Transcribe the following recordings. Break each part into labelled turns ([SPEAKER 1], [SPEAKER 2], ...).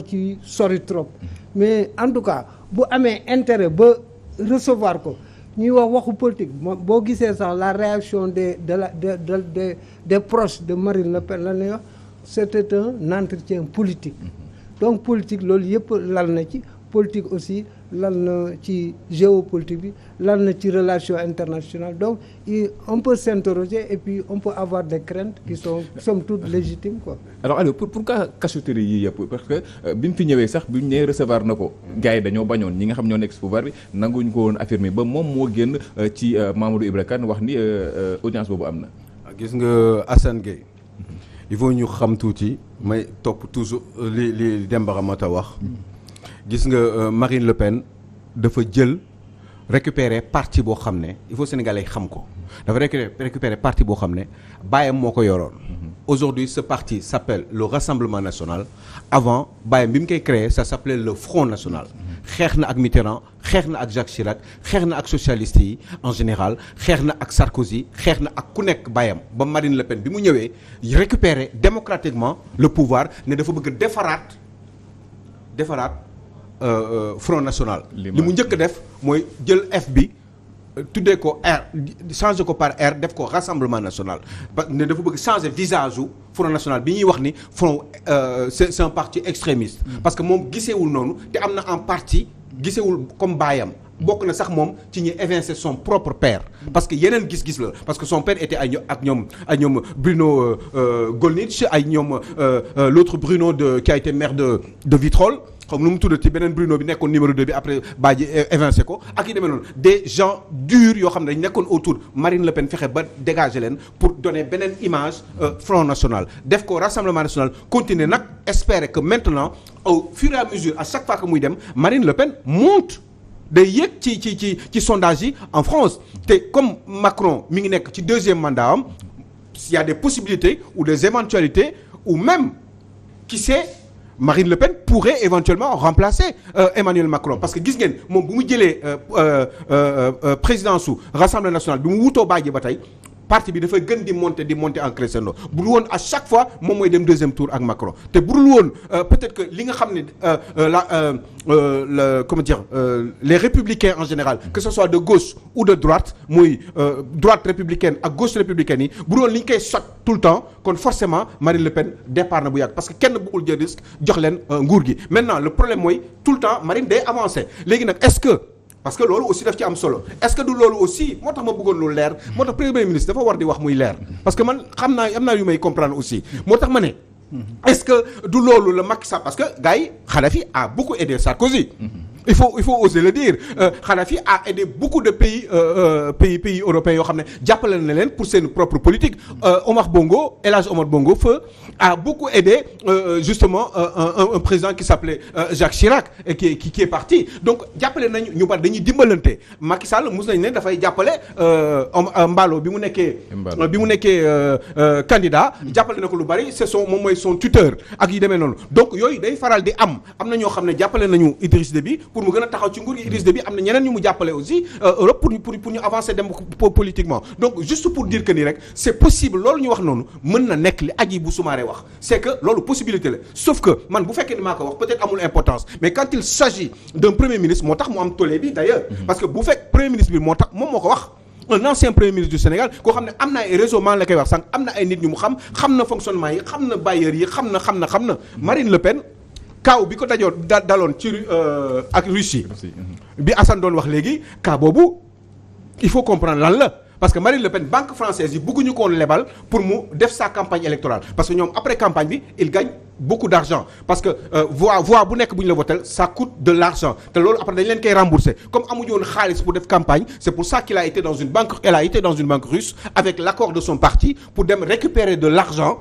[SPEAKER 1] ci sori trop mais en tout cas bu amee intérêt ba recevoir ko ñuy wax waxu politique boo gisee sax la réaction des proches de Marine Le Pen la ñuy wax c'était un entretien politique donc politique loolu yëpp lal na ci politique aussi lal na ci géopolitique bi lal na ci relation internationale donc on peut s'interroger et puis on peut avoir des craintes qui sont somme toute légitimes quoi.
[SPEAKER 2] alors pour cachotterie yi yëpp parce que bi mu fi ñëwee sax bi ñu nee recevoir na ko gars yi dañoo bañoon ñi nga xam ñoo nekk ci pouvoir bi nanguñu ko woon affirmer ba moom moo génn ci Mamadou Ibra Kane wax ni audience boobu am na.
[SPEAKER 3] gis nga Assane Gueye il faut ñu xam tuuti may topp toujours li Demba Ramata wax. gis nga Marine Le Pen dafa jël récupérer parti boo xam ne il faut sénégalais xam ko dafa récupérer parti boo xam ne baayam moo ko yoroon. aujourd'hui ce parti s'appelle le Rassemblement National avant baayam bi mu koy créer ça s'appelait le Front National. xeex na ak Mitterrand xeex na ak Jacques Chirac xeex na ak socialistes yi en général xeex na ak Sarkozy xeex na ak ku nekk baayam ba Marine Le Pen bi mu ñëwee récupérer démocratiquement le pouvoir ne dafa bëgg defaraat Front National. li mu njëkk a def mooy jël F bi tuddee ko R changer ko par R def ko Rassemblement National ba ne dafa bëgg changer visage u Front National bi ñuy wax ni front c'est un parti extrémiste. parce que moom giseewul noonu te am na en partie gisewul comme baayam bokk na sax moom ci ñi évincer son propre père. parce que yeneen gis-gis la parce que son père était ak ñoom Bruno Gollnisch ay ñoom l'autre Bruno qui a été maire de Vitrolles. xam nu mu tuddati beneen Bruno bi nekkoon numéro 2 bi après Badji évincé ko ak yi demee noonu des gens durs yoo xam ne dañ nekkoon autour Marine Le Pen fexe ba dégager leen pour donner beneen image Front National def ko Rassemblement National continuer nag espérer que maintenant au fur et à mesure à chaque fois que muy dem Marine Le Pen monte day yéeg ci sondage yi en France te comme Macron mi ngi nekk ci deuxième mandat am il y a des possibilités ou des éventualités ou même qui sait Marine Le Pen pourrait éventuellement remplacer Emmanuel Macron parce que gis ngeen moom bu mu jëlee présidence su Rassemblement National bi mu wutoo Badji ba tey parti bi dafay gën di monter en crescendo bu dul woon à chaque fois moom mooy dem deuxième tour ak Macron te bu dul woon peut-être que li nga xam ne comment dire les républicains en général que ce soit de gauche ou de droite muy droite républicaine ak gauche républicaine yi bu doon li ñu koy sot tout le temps kon forcément Marine Le Pen départ na bu yàgg parce que kenn bëggul jël risque jox leen nguur gi maintenant le problème mooy tout le temps Marine day avancer léegi nag est-ce que parce que loolu aussi daf ci am solo est-ce que du loolu aussi moo tax ma bëggoon lu leer moo tax premier ministre dafa war di wax muy leer parce que man xam naa am naa yu may comprendre aussi moo tax ma ne est-ce que du loolu la Macky Sall parce que gars yi Kadhafi a beaucoup aidé Sarkozy il faut oser le dire Kadhafi a aidé beaucoup de pays européens yoo xam ne jàppale na leen pour seen propre politique El Hadj Omar Bongo Feu a beaucoup aidé justement un président qui s'appelait Jacques Chirac et qui est parti donc jàppale nañu ñu bari dañuy dimbalante Macky Sall mos nañ ne dafay jàppale Mballo bi mu nekkee candidat jàppale na ko lu bari moom mooy son tuteur ak yi demee noonu donc yooyu day faral di am na ñoo xam ne jàppale nañu Idriss Déby pour mu gën a taxaw ci nguur gi Idriss Déby am na ñeneen ñu mu jàppale aussi Europe pour ñu avancer dem politiquement donc juste pour dire que ni rek c'est possible loolu ñu wax noonu mën na nekk li Hadjibou Soumaré wax c'est que loolu possibilité la sauf que man bu fekkee ni maa ko wax peut-être amul importance mais quand il s'agit d'un premier ministre moo tax mu am tollé bi d'ailleurs parce que bu fekk premier ministre bi moo tax moom moo ko wax un ancien premier ministre du Sénégal koo xam ne am na ay réseau man la koy wax sànq am na ay nit ñu mu xam na fonctionnement yi xam na bailleurs yi xam na Marine Le Pen kaaw bi ko daloon ci ak Russie bi Assane doon wax léegi cas boobu il faut comprendre lan la parce que Marine Le Pen banque française yi bëgguñu koon lebal pour mu def sa campagne électorale parce que ñoom après campagne bi il gagne beaucoup d'argent parce que voix bu nekk bu ñu la votel ça coûte de l'argent te loolu après dañ leen koy rembourser comme amuñu woon xaalis pour def campagne c'est pour ça qu'elle a été dans une banque russe avec l'accord de son parti pour dem récupérer de l'argent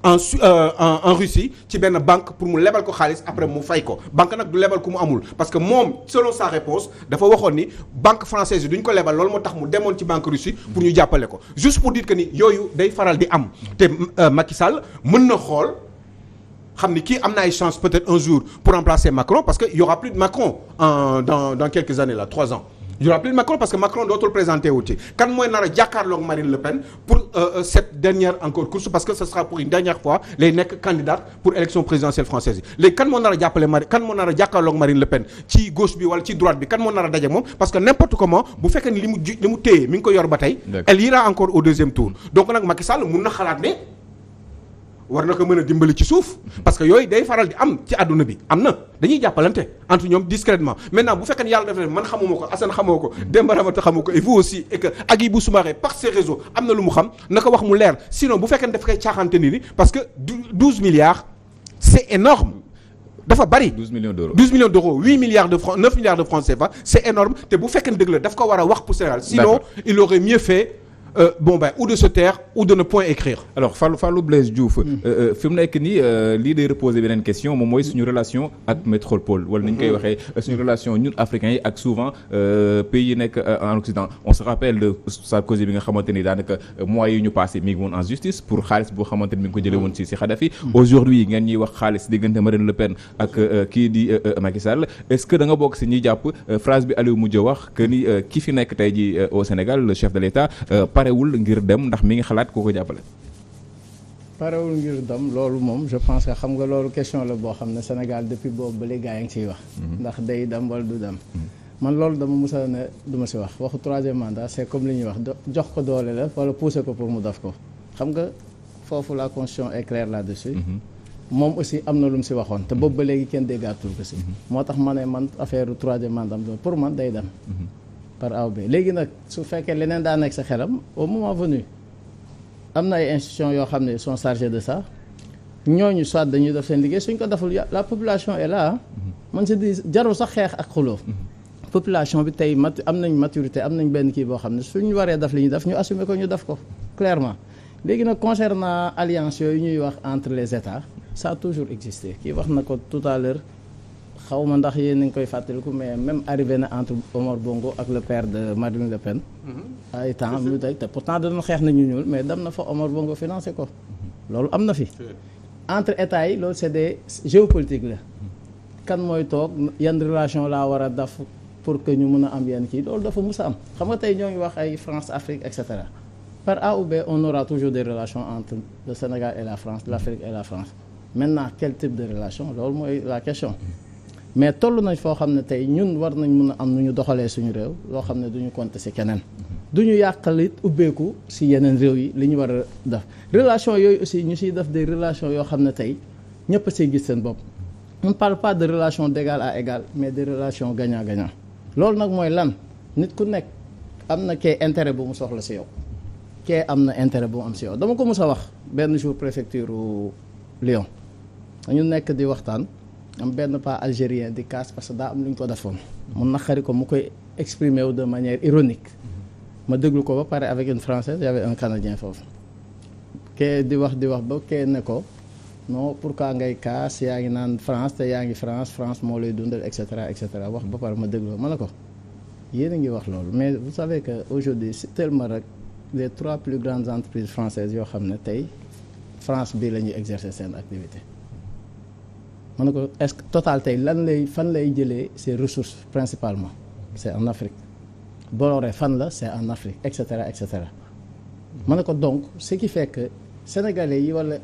[SPEAKER 3] en Russie ci benn banque pour mu lebal ko xaalis après mu fay ko banque nag du lebal ku mu amul parce que moom selon sa réponse dafa waxoon ni banque française yi duñ ko lebal loolu moo tax mu demoon ci banque Russie pour ñu jàppale ko juste pour dire que ni yooyu day faral di am te Macky Sall mën na xool xam ni kii am na ay chance peut-être un jour pour remplacer Macron parce que il y aura plus de Macron dans quelques années là 3 ans je rappelle Macron parce que Macron dootul présenté wu ci kan mooy nar a jàkkaarloog Marine Le Pen pour cette dernière encore course parce que ce sera pour une dernière fois lay nekk candidate pour élection présidentielle française yi léegi kan moo nar a jàppale kan moo nar a jàkkaarloog Marine Le Pen ci gauche bi wala ci droite bi kan moo nar a daje moom parce que n'importe comment bu fekkee ni li mu téye mi ngi ko yor ba tey elle ira encore au deuxième tour donc nag Macky Sall mun na xalaat ne war na ko mën a dimbali ci suuf parce que yooyu day faral di am ci àdduna bi am na dañuy jàppalante entre ñoom discrètement maintenant bu fekkee ne yàlla def na man xamuma ko Assane xamoo ko Demba Ramata xamu ko et vous aussi et que Hadjibou Soumaré par ses réseaux am na lu mu xam na ko wax mu leer sinon bu fekkee ne daf koy caaxaante ni parce que 12 milliards c'est énorme dafa bari
[SPEAKER 2] 12 millions d'euros
[SPEAKER 3] 12 millions d'euros 8 milliards de francs 9 milliards de francs CFA c'est énorme te bu fekkee ne dëgg la daf ko war a wax pour Sénégal sinon il aurait mieux fait ou de se taire ou de ne point écrire.
[SPEAKER 2] alors Fallou Blaise Diouf. fi mu nekk nii lii day reposer beneen question moom mooy suñu relation ak métropole wala ni ñu koy waxee suñu relation ñun africains yi ak souvent pays yi nekk en Occident on se rappelle de Sarkozy bi nga xamante ni daanaka mois yi ñu passé mi ngi woon en justice pour xaalis boo xamante ni mi ngi ko jëlee woon si Kadhafi. aujourd'hui ngeen ñuy wax xaalis diggante Marine Le Pen ak kii di Macky Sall est-ce que da nga bokk si ñuy jàpp phrase bi Aliou mujj wax que ni ki fi nekk tey ji au Sénégal le chef de l'État parewul ngir dem ndax mi ngi xalaat koo ko jàppale.
[SPEAKER 4] parewul ngir dem loolu moom je pense que xam nga loolu question la boo xam ne Sénégal depuis boobu ba léegi gaa yi ngi ciy wax. ndax day dem wala du dem. man loolu dama musa ne du ma si wax waxu troisième mandat c'est comme li ñuy wax jox ko doole la wala pousser ko pour mu def ko xam nga foofu la constitution est claire là-dessus. moom aussi am na lu mu si waxoon te boobu ba léegi kenn déggaatul ko si. moo tax ma ne man affaire troisième mandat pour man day dem. par A ou B léegi nag su fekkee leneen daa nekk sa xelam au moment venu am na ay institutions yoo xam ne sont chargées de ça ñooñu soit dañuy def seen liggéey suñ ko deful la population est là man si di jarul sax xeex ak xuloo population bi tey am nañ maturité am nañ benn kii boo xam ne suñu waree def li ñuy def ñu assumer ko ñu def ko clairement léegi nag concernant alliance yooyu ñuy wax entre les États ça a toujours existé kii wax na ko tout à l'heure xaw ma ndax yéen a ngi koy fàttaliku mais même arrivé na entre Omar Bongo ak le père de Marine Le Pen. ay temps ñu tey te pourtant dana xeex na ñu ñuul mais dem na fa Omar Bongo financé ko. loolu am na fi. entre états yi loolu c'est des géopolitique la. kan mooy toog yan relation laa war a def pour que ñu mun a am yenn kii loolu dafa mus a am xam nga tey ñoo ngi wax ay France Afrique et cetera par A ou B on aura toujours des relations entre le Sénégal et la France l'Afrique et la France maintenant quel type de relation loolu mooy la question. mais toll nañ foo xam ne tey ñun war nañ mën a am nu ñu doxalee suñu réew loo xam ne duñu compter ci keneen duñu yàqal it ubbeeku ci yeneen réew yi li ñu war a def relation yooyu aussi ñu ciy def des relations yoo xam ne tey ñëpp a ciy gis seen bopp on ne parle pas de relation d'égal à égal mais de relation gagnant-gagnant loolu nag mooy lan nit ku nekk am na kee intérêt bu mu soxla ci yow kee am na intérêt bu mu am ci yow dama ko mës a wax benn jour préfecture Lyon ñu nekk di waxtaan am benn pas algérien di casse parce que daa am lu ñu ko defoon mun naqari ko mu koy exprimer wu de manière ironique ma déglu ko ba pare avec une française y avait un canadien foofu kee di wax ba kee ne ko non pourquoi ngay casse yaa ngi naan France te yaa ngi France moo lay dundal et cetera wax ba pare ma déglu ma ne ko yéen a ngi wax loolu mais vous savez que aujourd'hui c'est tellement rek les 3 plus grandes entreprises françaises yoo xam ne tey France bii la ñuy exercer seen activité ma ne ko est-ce que Total tey fan lay jëlee ses ressources principalement c'est en Afrique Bolloré fan la c'est en Afrique et cetera ma ne ko donc ce qui fait que sénégalais yi wala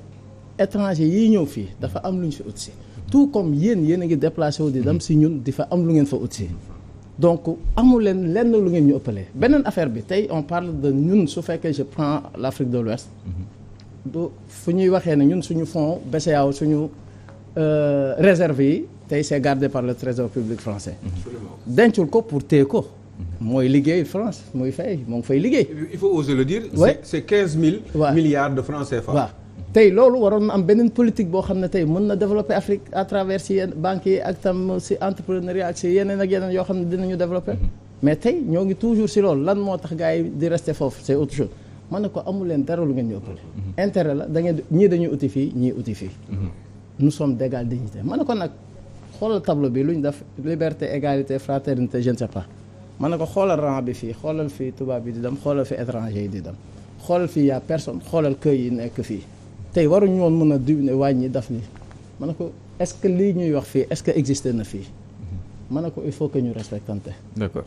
[SPEAKER 4] étrangers yi ñëw fii dafa am lu ñu fi ut si tout comme yéen a ngi déplacé wu di dem si ñun di fa am lu ngeen fa ut si donc amul leen lenn lu ngeen ñu ëppalee beneen affaire bi tey on parle de ñun su fekkee je prends l'Afrique de l'Ouest du fu ñuy waxee ne ñun suñu fonds BCEAO suñu réserve yi tey c'est gardé par le trésor public français dencul ko pour téye ko mooy liggéey France muy fay moo ngi fay liggéey
[SPEAKER 3] il faut oser le dire c'est 15 000 milliards de francs CFA
[SPEAKER 4] waaw tey loolu waroon na am beneen politique boo xam ne tey mën na développer Afrique à travers si yenn banques yi ak tam si entrepreneuriat ak si yeneen ak yeneen yoo xam ne dinañu développer mais tey ñoo ngi toujours si loolu lan moo tax gars yi di rester foofu c'est autre chose man ne ko amul leen dara lu ngeen ñu ëppale intérêt la ñii dañuy uti fii ñii uti fii nous sommes d'égale dignité ma ne ko nag xoolal tableau bi lu ñu def liberté égalité fraternité je ne sais pas ma ne ko xoolal rang bi fii xoolal fii tubaab bi di dem xoolal fi étranger yi di dem xoolal fii y'a personne xoolal kër yi nekk fii tey waruñu woon mën a diwne wàññi daf ni ma ne ko est-ce que lii ñuy wax fii est-ce que existé na fii ma ne ko il faut que ñu respectante
[SPEAKER 2] d'accord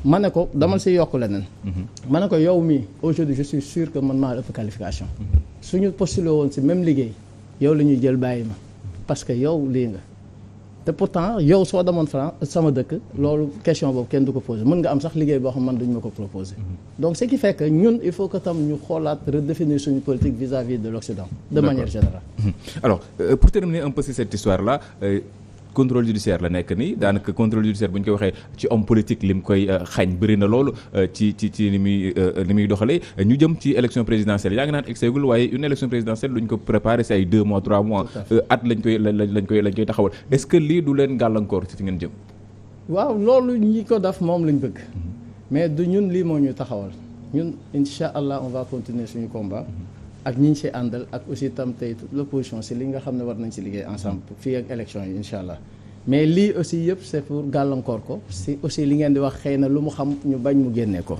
[SPEAKER 4] ma ne ko dama si yokk leneen. ma ne ko yow mii aujourd'hui je suis sûr que man maa la ëpp qualification. suñu postulé woon si même liggéey yow la ñuy jël bàyyi ma parce que yow lii nga te pourtant yow soo demoon France sama dëkk loolu question boobu kenn du ko posé mën nga am sax liggéey boo xam man duñu ma ko proposé. donc ce qui fait que ñun il faut que tam ñu xoolaat redéfinir suñu politique vis-à-vis de l'Occident de manière générale.
[SPEAKER 2] Alors pour terminer un peu sur cette histoire là. Contrôle judiciaire la nekk nii daanaka contrôle judiciaire bu ñu koy waxee ci homme politique lim koy xañ bëri na loolu ci ni muy doxalee ñu jëm ci élection présidentielle yaa ngi naan exeggul waaye une élection présidentielle luñ ko préparé si ay 2 mois 3 mois at lañ koy taxawal est-ce que lii du leen gàllankoor ci fi ngeen jëm.
[SPEAKER 4] waaw loolu ñi ko def moom lañ bëgg mais du ñun lii moo ñu taxawal ñun incha allah on va continuer suñu combat. ak ñi ñu si àndal ak aussi tam tey l'opposition si li nga xam ne war nañ si liggéey ensemble fii ak élection yi incha allah mais lii aussi yëpp c'est pour gàllankoor ko si aussi li ngeen di wax xëy na lu mu xam ñu bañ mu génnee ko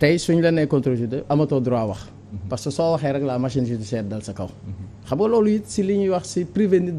[SPEAKER 4] tey suñ la nee contrôle judiciaire amatoo droit wax parce que soo waxee rek la machine judiciaire dal sa kaw xam nga loolu it si li ñuy wax si privé nit de